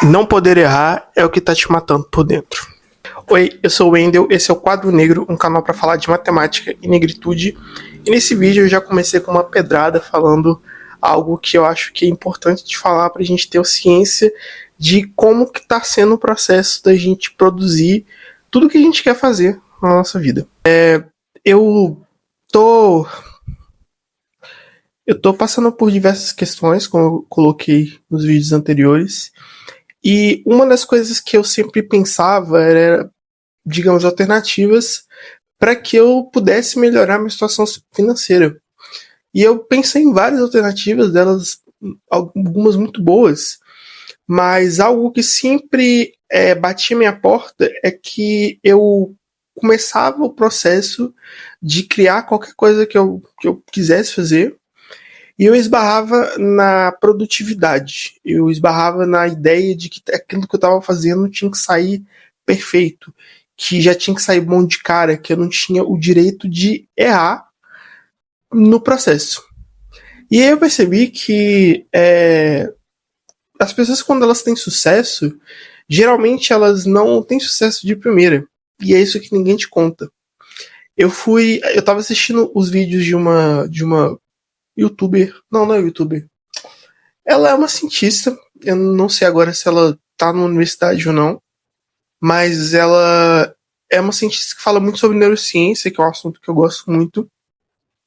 Não poder errar é o que tá te matando por dentro. Oi, eu sou o Wendel, esse é o Quadro Negro, um canal para falar de matemática e negritude. E nesse vídeo eu já comecei com uma pedrada falando algo que eu acho que é importante de falar para a gente ter ciência de como que tá sendo o processo da gente produzir tudo que a gente quer fazer na nossa vida. Eu tô eu tô passando por diversas questões, como eu coloquei nos vídeos anteriores, e uma das coisas que eu sempre pensava era, digamos, alternativas para que eu pudesse melhorar minha situação financeira. E eu pensei em várias alternativas, delas algumas muito boas, mas algo que sempre batia minha porta é que eu começava o processo de criar qualquer coisa que eu quisesse fazer, e eu esbarrava na produtividade, eu esbarrava na ideia de que aquilo que eu estava fazendo tinha que sair perfeito, que já tinha que sair bom de cara, que eu não tinha o direito de errar no processo. E aí eu percebi que as pessoas, quando elas têm sucesso, geralmente elas não têm sucesso de primeira. E é isso que ninguém te conta. Eu tava assistindo os vídeos de uma youtuber. Não é youtuber. Ela é uma cientista. Eu não sei agora se ela tá na universidade ou não. Mas ela é uma cientista que fala muito sobre neurociência, que é um assunto que eu gosto muito.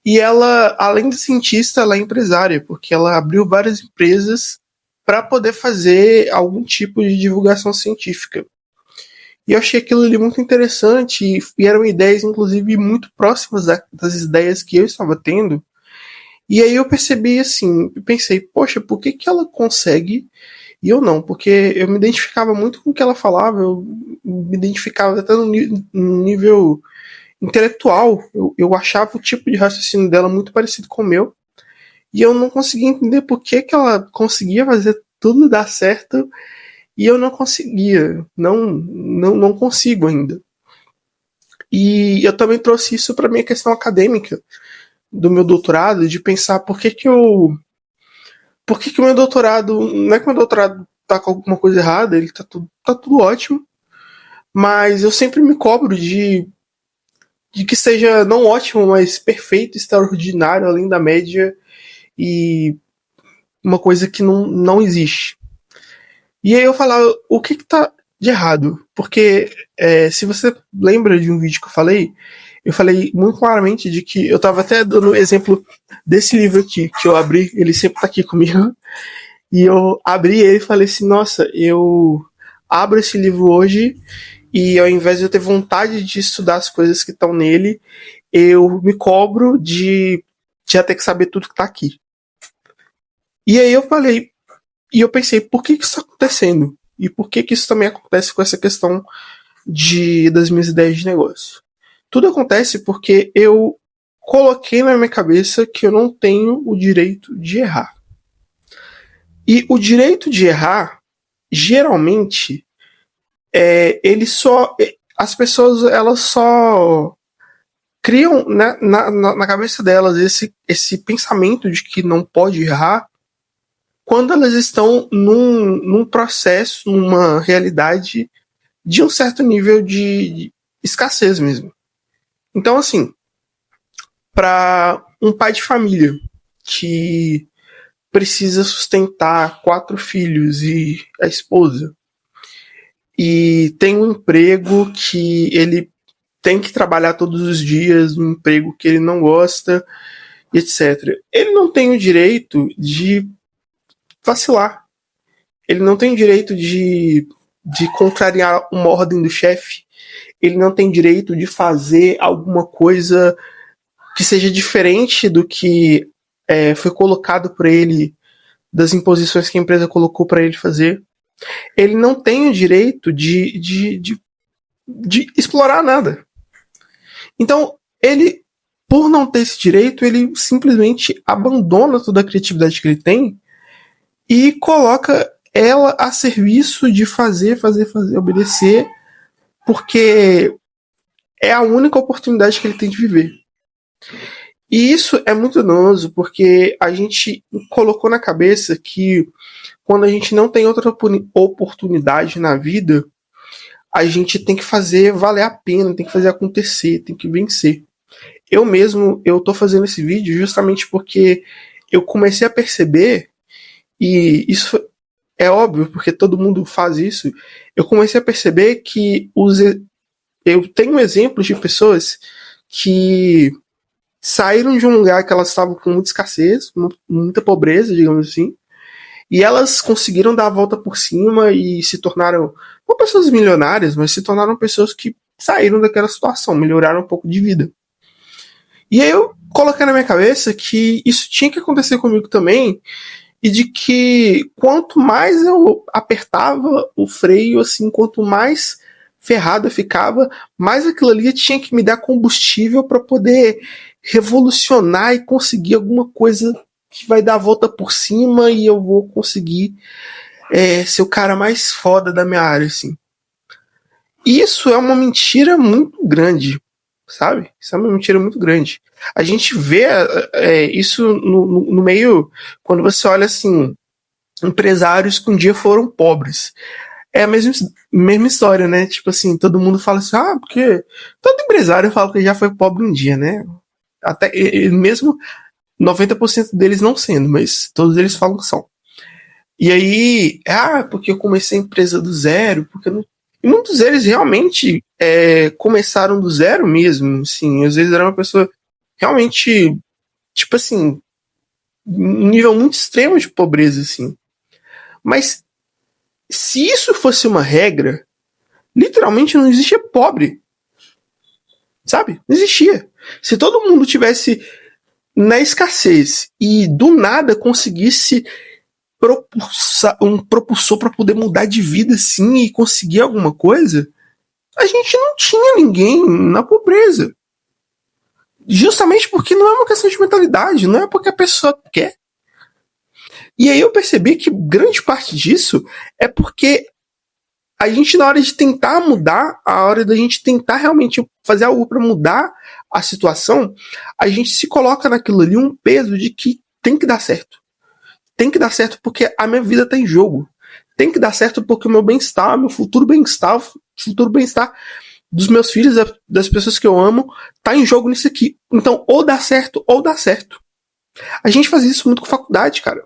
E ela, além de cientista, ela é empresária, porque ela abriu várias empresas para poder fazer algum tipo de divulgação científica. E eu achei aquilo ali muito interessante, e eram ideias, inclusive, muito próximas das ideias que eu estava tendo. E aí eu percebi assim, pensei, poxa, por que ela consegue e eu não? Porque eu me identificava muito com o que ela falava, eu me identificava até no nível intelectual, eu achava o tipo de raciocínio dela muito parecido com o meu, e eu não conseguia entender por que ela conseguia fazer tudo dar certo e eu não conseguia, não consigo ainda. E eu também trouxe isso para minha questão acadêmica do meu doutorado, de pensar por que o meu doutorado, não é que o meu doutorado tá com alguma coisa errada, ele tá tudo ótimo, mas eu sempre me cobro de que seja não ótimo, mas perfeito, extraordinário, além da média, e uma coisa que não existe. E aí eu falava, o que tá de errado? Porque se você lembra de um vídeo que eu falei muito claramente de que eu tava até dando exemplo desse livro aqui, que eu abri, ele sempre tá aqui comigo, e eu abri ele e falei assim, nossa, eu abro esse livro hoje e ao invés de eu ter vontade de estudar as coisas que estão nele, eu me cobro de já ter que saber tudo que tá aqui. E aí eu pensei, por que isso tá acontecendo? E por que isso também acontece com essa questão das minhas ideias de negócio? Tudo acontece porque eu coloquei na minha cabeça que eu não tenho o direito de errar. E o direito de errar, geralmente, ele só. As pessoas elas só criam, né, na cabeça delas esse pensamento de que não pode errar quando elas estão num processo, numa realidade de um certo nível de escassez mesmo. Então, assim, para um pai de família que precisa sustentar 4 filhos e a esposa, e tem um emprego que ele tem que trabalhar todos os dias, um emprego que ele não gosta, etc. Ele não tem o direito de vacilar. Ele não tem o direito de contrariar uma ordem do chefe. Ele não tem direito de fazer alguma coisa que seja diferente do que foi colocado para ele, das imposições que a empresa colocou para ele fazer. Ele não tem o direito de explorar nada. Então, ele, por não ter esse direito, ele simplesmente abandona toda a criatividade que ele tem e coloca ela a serviço de fazer, obedecer, porque é a única oportunidade que ele tem de viver. E isso é muito danoso, porque a gente colocou na cabeça que quando a gente não tem outra oportunidade na vida, a gente tem que fazer valer a pena, tem que fazer acontecer, tem que vencer. Eu tô fazendo esse vídeo justamente porque eu comecei a perceber, e isso é óbvio, porque todo mundo faz isso, eu comecei a perceber que eu tenho exemplos de pessoas que saíram de um lugar que elas estavam com muita escassez, muita pobreza, digamos assim, e elas conseguiram dar a volta por cima e se tornaram, não pessoas milionárias, mas se tornaram pessoas que saíram daquela situação, melhoraram um pouco de vida. E aí eu coloquei na minha cabeça que isso tinha que acontecer comigo também, e de que quanto mais eu apertava o freio, assim, quanto mais ferrado eu ficava, mais aquilo ali tinha que me dar combustível para poder revolucionar e conseguir alguma coisa que vai dar a volta por cima e eu vou conseguir ser o cara mais foda da minha área, assim. Isso é uma mentira muito grande, sabe? Isso é uma mentira muito grande. A gente vê isso no meio, quando você olha assim, empresários que um dia foram pobres. É a mesma história, né? Tipo assim, todo mundo fala assim, porque todo empresário fala que já foi pobre um dia, né? Até mesmo 90% deles não sendo, mas todos eles falam que são. E aí, porque eu comecei a empresa do zero, porque não... E muitos deles realmente começaram do zero mesmo, assim, às vezes era uma pessoa realmente, tipo assim, um nível muito extremo de pobreza, assim. Mas se isso fosse uma regra, literalmente não existia pobre, sabe? Não existia. Se todo mundo tivesse na escassez e do nada conseguisse um propulsor para poder mudar de vida assim e conseguir alguma coisa, a gente não tinha ninguém na pobreza. Justamente porque não é uma questão de mentalidade, não é porque a pessoa quer. E aí eu percebi que grande parte disso é porque a gente, na hora de tentar mudar, a hora da gente tentar realmente fazer algo para mudar a situação, a gente se coloca naquilo ali um peso de que tem que dar certo. Tem que dar certo porque a minha vida tá em jogo. Tem que dar certo porque o meu bem-estar, meu futuro bem-estar, o futuro bem-estar dos meus filhos, das pessoas que eu amo, tá em jogo nisso aqui. Então, ou dá certo, ou dá certo. A gente faz isso muito com faculdade, cara.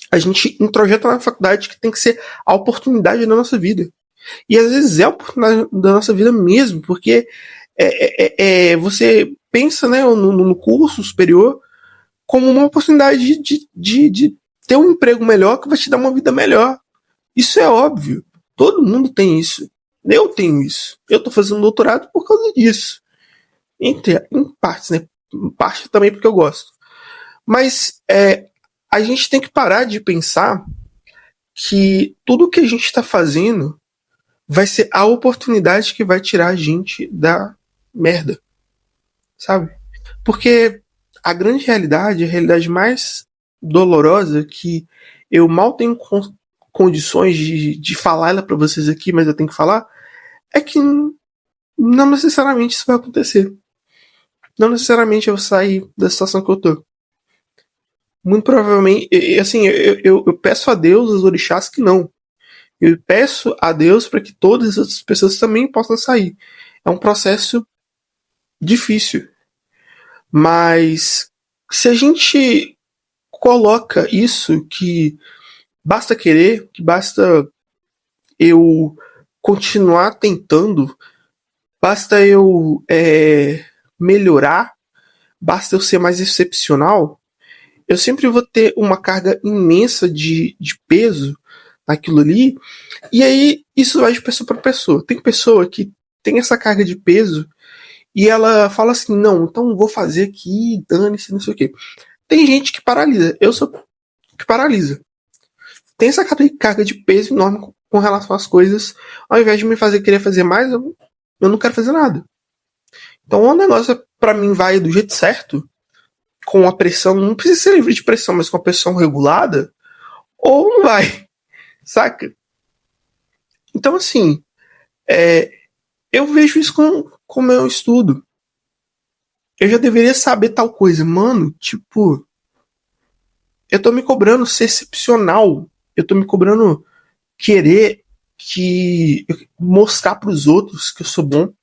A gente introjeta na faculdade que tem que ser a oportunidade da nossa vida. E às vezes é a oportunidade da nossa vida mesmo, porque você pensa, né, no curso superior como uma oportunidade de ter um emprego melhor que vai te dar uma vida melhor. Isso é óbvio. Todo mundo tem isso. Eu tenho isso. Eu tô fazendo doutorado por causa disso. Em partes, né? Em parte também porque eu gosto. Mas a gente tem que parar de pensar que tudo que a gente está fazendo vai ser a oportunidade que vai tirar a gente da merda. Sabe? Porque a grande realidade, a realidade mais dolorosa, que eu mal tenho condições de falar ela pra vocês aqui, mas eu tenho que falar, é que não necessariamente isso vai acontecer. Não necessariamente eu vou sair da situação que eu tô. Muito provavelmente, assim, eu peço a Deus, os orixás, que não. Eu peço a Deus para que todas as outras pessoas também possam sair. É um processo difícil. Mas se a gente coloca isso, que basta querer, que basta eu continuar tentando, basta eu melhorar, basta eu ser mais excepcional, eu sempre vou ter uma carga imensa de peso naquilo ali, e aí isso vai de pessoa para pessoa. Tem pessoa que tem essa carga de peso e ela fala assim, não, então vou fazer aqui, dane-se, não sei o quê. Tem gente que paralisa, eu sou que paralisa. Tem essa carga de peso enorme com relação às coisas, ao invés de me fazer querer fazer mais, eu não quero fazer nada. Então o negócio pra mim vai do jeito certo, com a pressão, não precisa ser livre de pressão, mas com a pressão regulada, ou não vai, saca? Então assim, eu vejo isso com o meu estudo. Eu já deveria saber tal coisa, mano, tipo, eu tô me cobrando ser excepcional. eu tô me cobrando querer mostrar pros outros que eu sou bom.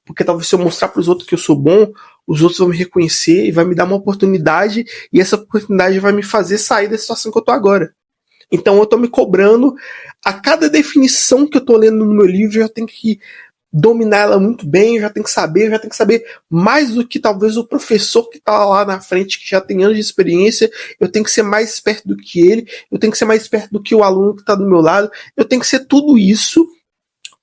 Porque talvez se eu mostrar pros outros que eu sou bom, os outros vão me reconhecer e vai me dar uma oportunidade, e essa oportunidade vai me fazer sair da situação que eu tô agora. Então eu tô me cobrando, a cada definição que eu tô lendo no meu livro, eu já tenho que dominar ela muito bem, eu já tenho que saber mais do que talvez o professor que tá lá na frente, que já tem anos de experiência, eu tenho que ser mais esperto do que ele, eu tenho que ser mais esperto do que o aluno que tá do meu lado, eu tenho que ser tudo isso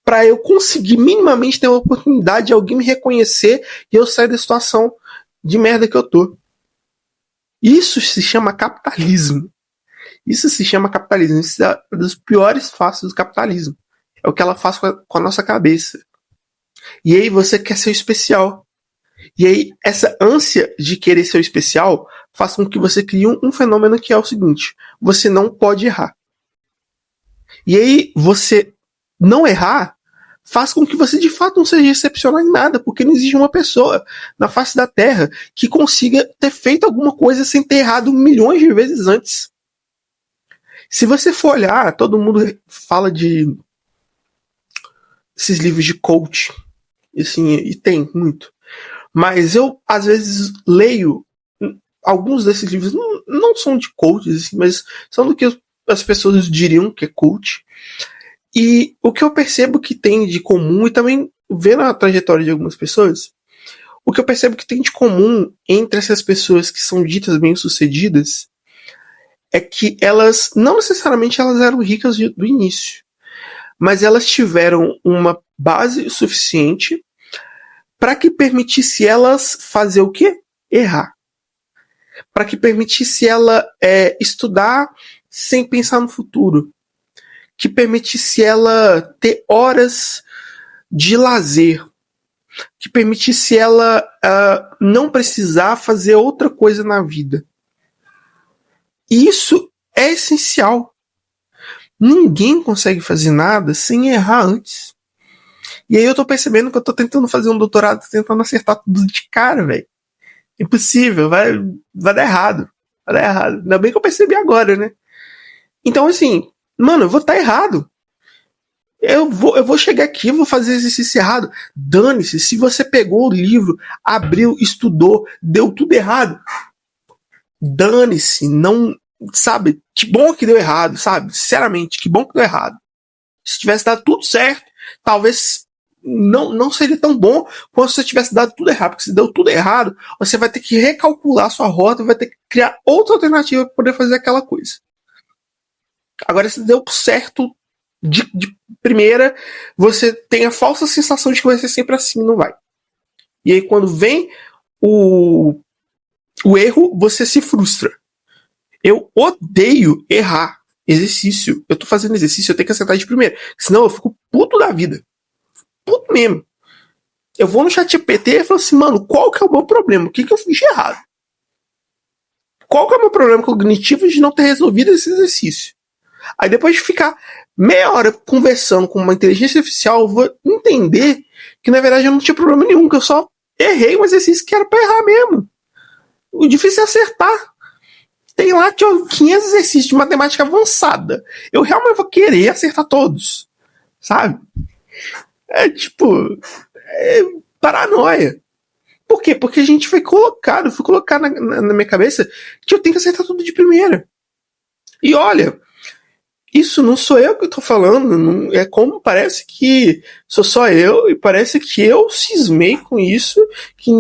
para eu conseguir minimamente ter uma oportunidade de alguém me reconhecer e eu sair da situação de merda que eu tô. Isso se chama capitalismo. Isso se chama capitalismo. Isso é uma das piores faces do capitalismo. É o que ela faz com a nossa cabeça. E aí você quer ser especial. E aí essa ânsia de querer ser especial faz com que você crie um fenômeno que é o seguinte: você não pode errar. E aí você não errar faz com que você de fato não seja excepcional em nada, porque não existe uma pessoa na face da Terra que consiga ter feito alguma coisa sem ter errado milhões de vezes antes. Se você for olhar, todo mundo fala de esses livros de coach, assim, e tem muito. Mas eu, às vezes, leio alguns desses livros, não são de coaches, assim, mas são do que as pessoas diriam que é coach. E o que eu percebo que tem de comum, e também vendo a trajetória de algumas pessoas, o que eu percebo que tem de comum entre essas pessoas que são ditas bem-sucedidas é que elas, não necessariamente elas eram ricas do início, mas elas tiveram uma base suficiente para que permitisse elas fazer o quê? Errar. Para que permitisse ela estudar sem pensar no futuro. Que permitisse ela ter horas de lazer. Que permitisse ela não precisar fazer outra coisa na vida. Isso é essencial. Ninguém consegue fazer nada sem errar antes. E aí eu tô percebendo que eu tô tentando fazer um doutorado, tentando acertar tudo de cara, velho. Impossível, vai dar errado. Vai dar errado. Ainda bem que eu percebi agora, né? Então, assim, mano, eu vou estar errado. Eu vou chegar aqui, vou fazer exercício errado. Dane-se, se você pegou o livro, abriu, estudou, deu tudo errado. Dane-se, não. Sabe? Que bom que deu errado, sabe? Sinceramente, que bom que deu errado. Se tivesse dado tudo certo, talvez não seria tão bom quanto se você tivesse dado tudo errado. Porque se deu tudo errado, você vai ter que recalcular sua rota, vai ter que criar outra alternativa para poder fazer aquela coisa. Agora, se deu certo de primeira, você tem a falsa sensação de que vai ser sempre assim, não vai. E aí, quando vem o erro, você se frustra. Eu odeio errar exercício. Eu tô fazendo exercício, eu tenho que acertar de primeira. Senão eu fico puto da vida. Puto mesmo. Eu vou no ChatGPT e falo assim, mano, qual que é o meu problema? O que eu fiz de errado? Qual que é o meu problema cognitivo de não ter resolvido esse exercício? Aí depois de ficar meia hora conversando com uma inteligência artificial, eu vou entender que na verdade eu não tinha problema nenhum, que eu só errei um exercício que era pra errar mesmo. O difícil é acertar. Tem lá 500 exercícios de matemática avançada. Eu realmente vou querer acertar todos. Sabe? É tipo... paranoia. Por quê? Porque a gente foi colocado na minha cabeça que eu tenho que acertar tudo de primeira. E olha... Isso não sou eu que estou falando, não, é como parece que sou só eu, e parece que eu cismei com isso, que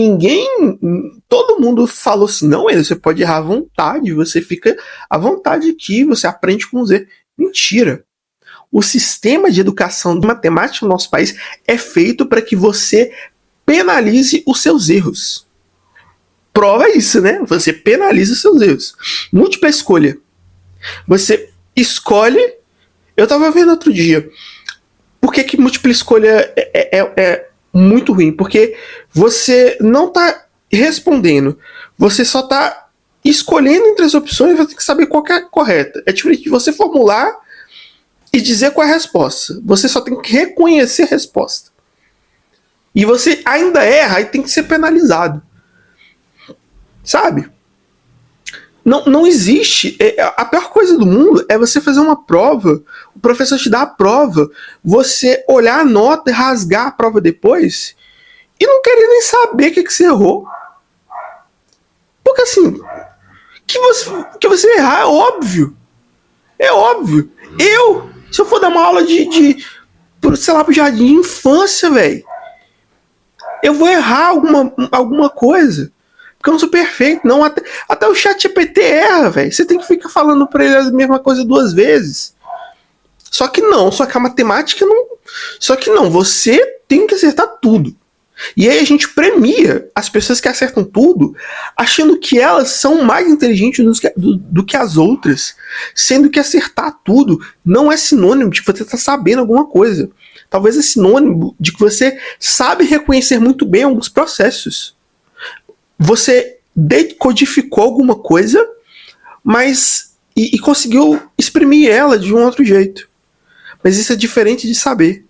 todo mundo falou assim, não, você pode errar à vontade, você fica à vontade aqui, você aprende com Z. Mentira. O sistema de educação de matemática no nosso país é feito para que você penalize os seus erros. Prova isso, né? Você penaliza os seus erros. Múltipla escolha. Você escolhe. Eu tava vendo outro dia. Por que múltipla escolha é muito ruim? Porque você não tá respondendo. Você só tá escolhendo entre as opções e você tem que saber qual que é a correta. É diferente de você formular e dizer qual é a resposta. Você só tem que reconhecer a resposta. E você ainda erra e tem que ser penalizado. Sabe? Não existe. A pior coisa do mundo é você fazer uma prova, o professor te dá a prova, você olhar a nota e rasgar a prova depois e não querer nem saber o que você errou. Porque assim, que você errar é óbvio. É óbvio. Se eu for dar uma aula sei lá, pro jardim de infância, velho, eu vou errar alguma coisa. Porque eu não sou perfeito, não. Até o ChatGPT erra, velho. Você tem que ficar falando pra ele a mesma coisa 2 vezes. Só que a matemática não. Só que não, você tem que acertar tudo. E aí a gente premia as pessoas que acertam tudo, achando que elas são mais inteligentes do que as outras. Sendo que acertar tudo não é sinônimo de que você está sabendo alguma coisa. Talvez é sinônimo de que você sabe reconhecer muito bem alguns processos. Você decodificou alguma coisa, mas e conseguiu exprimir ela de um outro jeito. Mas isso é diferente de saber.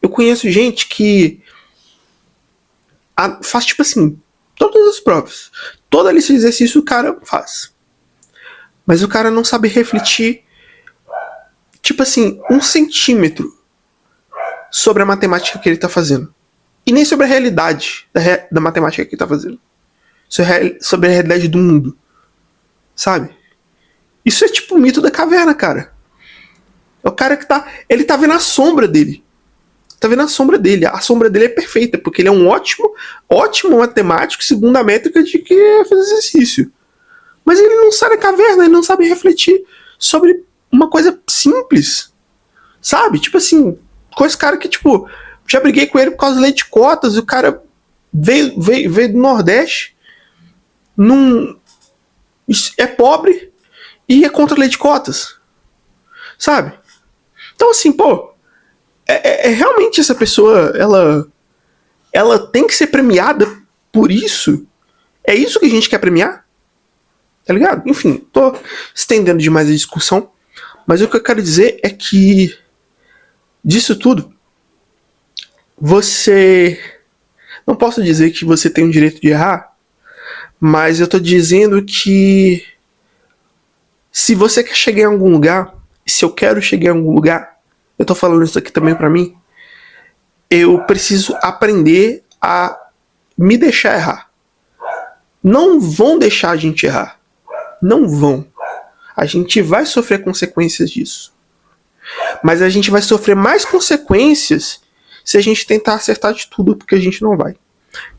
Eu conheço gente que faz tipo assim, todas as provas, toda a lista de exercício o cara faz. Mas o cara não sabe refletir, tipo assim, 1 centímetro sobre a matemática que ele tá fazendo. E nem sobre a realidade da matemática que ele tá fazendo. Sobre a realidade do mundo. Sabe? Isso é tipo o mito da caverna, cara. É o cara que ele tá vendo a sombra dele. Tá vendo a sombra dele. A sombra dele é perfeita, porque ele é um ótimo matemático, segundo a métrica de que faz exercício. Mas ele não sai da caverna, ele não sabe refletir sobre uma coisa simples. Sabe? Tipo assim, com esse cara que, tipo, já briguei com ele por causa da lei de cotas, e o cara veio do Nordeste, é pobre e é contra a lei de cotas. Sabe? Então assim, pô, realmente essa pessoa, ela tem que ser premiada por isso? É isso que a gente quer premiar? Tá ligado? Enfim, tô estendendo demais a discussão, mas o que eu quero dizer é que disso tudo, você... Não posso dizer que você tem o direito de errar, mas eu tô dizendo que se você quer chegar em algum lugar, se eu quero chegar em algum lugar, eu tô falando isso aqui também pra mim, eu preciso aprender a me deixar errar. Não vão deixar a gente errar. Não vão. A gente vai sofrer consequências disso. Mas a gente vai sofrer mais consequências se a gente tentar acertar de tudo, porque a gente não vai.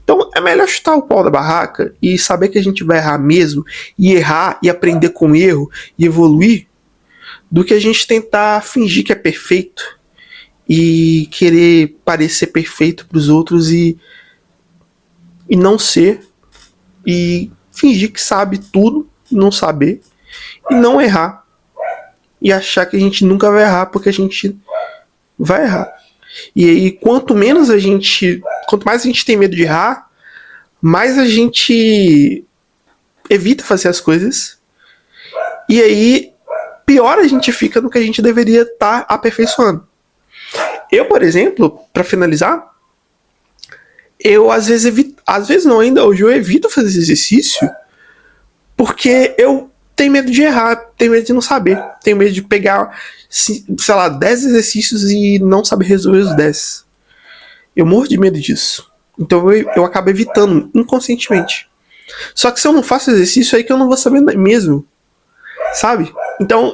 Então é melhor chutar o pau da barraca e saber que a gente vai errar mesmo, e errar e aprender com o erro e evoluir, do que a gente tentar fingir que é perfeito e querer parecer perfeito pros outros e não ser, e fingir que sabe tudo, não saber, e não errar, e achar que a gente nunca vai errar, porque a gente vai errar. E aí, quanto mais a gente tem medo de errar, mais a gente evita fazer as coisas, e aí pior a gente fica do que a gente deveria estar aperfeiçoando. Eu, por exemplo, para finalizar, eu às vezes não, ainda hoje eu evito fazer esse exercício porque eu tenho medo de errar, tenho medo de não saber, tenho medo de pegar, sei lá, 10 exercícios e não saber resolver os 10. Eu morro de medo disso. Então eu acabo evitando inconscientemente. Só que se eu não faço exercício, é aí que eu não vou saber mesmo. Sabe? Então,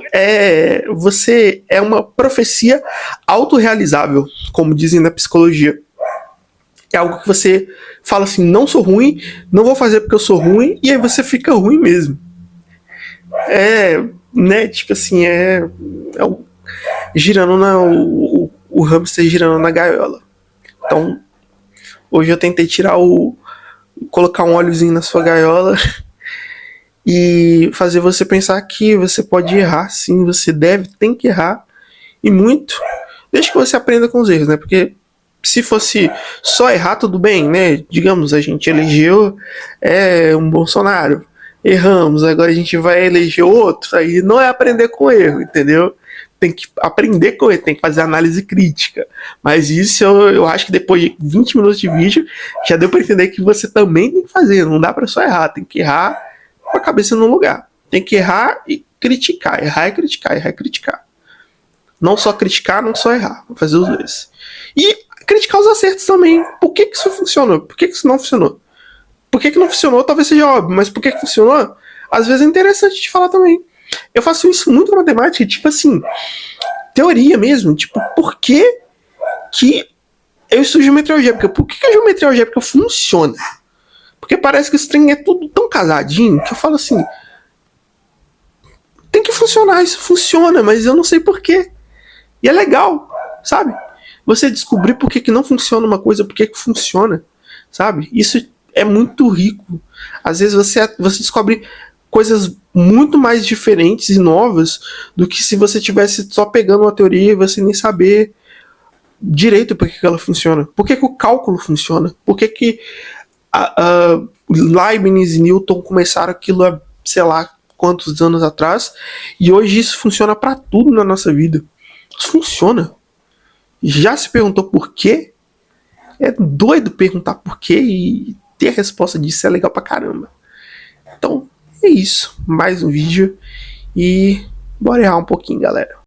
você é uma profecia autorrealizável, como dizem na psicologia. É algo que você fala assim, não sou ruim, não vou fazer porque eu sou ruim, e aí você fica ruim mesmo. Né, tipo assim, girando o hamster girando na gaiola. Então, hoje eu tentei colocar um óleozinho na sua gaiola e fazer você pensar que você pode errar, sim, você tem que errar, e muito, desde que você aprenda com os erros, né, porque se fosse só errar, tudo bem, né, digamos, a gente elegeu um Bolsonaro, erramos, agora a gente vai eleger outro, aí não é aprender com erro, entendeu? Tem que aprender com erro, tem que fazer análise crítica, mas isso eu acho que depois de 20 minutos de vídeo, já deu pra entender que você também tem que fazer, não dá pra só errar, tem que errar com a cabeça no lugar. Tem que errar e criticar. Errar e criticar, errar e criticar. Não só criticar, não só errar. Vou fazer os dois. E criticar os acertos também. Por que isso funcionou? Por que isso não funcionou? Por que não funcionou? Talvez seja óbvio, mas por que funcionou? Às vezes é interessante de falar também. Eu faço isso muito com matemática, tipo assim, teoria mesmo. Tipo, por que eu estudo geometria algébrica? Por que a geometria algébrica funciona? Porque parece que esse trem é tudo tão casadinho que eu falo assim, tem que funcionar, isso funciona, mas eu não sei por quê. E é legal, sabe? Você descobrir por que não funciona uma coisa, por que funciona, sabe? Isso é muito rico. Às vezes você descobre coisas muito mais diferentes e novas do que se você tivesse só pegando uma teoria e você nem saber direito por que ela funciona. Por que o cálculo funciona? Por que Leibniz e Newton começaram aquilo há, sei lá, quantos anos atrás, e hoje isso funciona para tudo na nossa vida. Isso funciona. Já se perguntou por quê? É doido perguntar por quê e ter a resposta disso é legal pra caramba. Então, é isso. Mais um vídeo e bora errar um pouquinho, galera.